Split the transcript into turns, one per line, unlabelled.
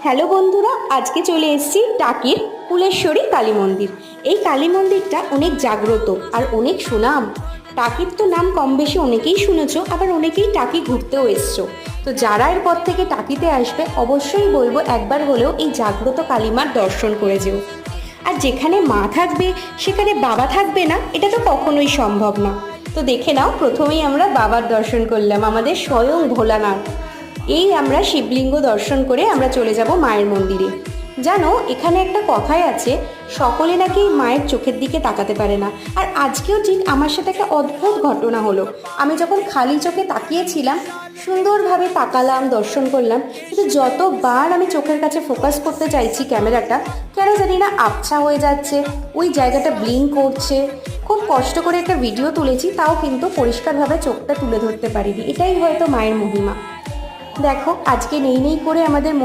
Hello বন্ধুরা, আজকে চলে এসেছি টাকির কুলেশ্বরী কালী মন্দির। এই কালী মন্দিরটা অনেক জাগ্রত আর অনেক সুনাম। টাকির তো নাম কম বেশি অনেকেই শুনেছো, আবার অনেকেই টাকি ঘুরতেও এসছো। তো যারা এরপর থেকে টাকিতে আসবে অবশ্যই বলবো একবার হলেও এই জাগ্রত কালীমার দর্শন করে যেও। আর যেখানে মা থাকবে সেখানে বাবা থাকবে না, এটা তো কখনোই সম্ভব না। তো দেখে নাও, প্রথমেই আমরা বাবার দর্শন করলাম, আমাদের স্বয়ং ভোলানাথ। এই আমরা শিবলিঙ্গ দর্শন করে আমরা চলে যাব মায়ের মন্দিরে। জানো, এখানে একটা কথাই আছে, সকলে নাকি মায়ের চোখের দিকে তাকাতে পারে না। আর আজকেও ঠিক আমার সাথে একটা অদ্ভুত ঘটনা হলো। আমি যখন খালি চোখে তাকিয়েছিলাম, সুন্দরভাবে তাকালাম, দর্শন করলাম, কিন্তু যতবার আমি চোখের কাছে ফোকাস করতে চাইছি ক্যামেরাটা, কেন জানি না আবছা হয়ে যাচ্ছে, ওই জায়গাটা ব্লিঙ্ক করছে। খুব কষ্ট করে একটা ভিডিও তুলেছি, তাও কিন্তু পরিষ্কারভাবে চোখটা তুলে ধরতে পারিনি। এটাই হয়তো মায়ের মহিমা। দেখো, আজকে নেই নেই করে আমাদের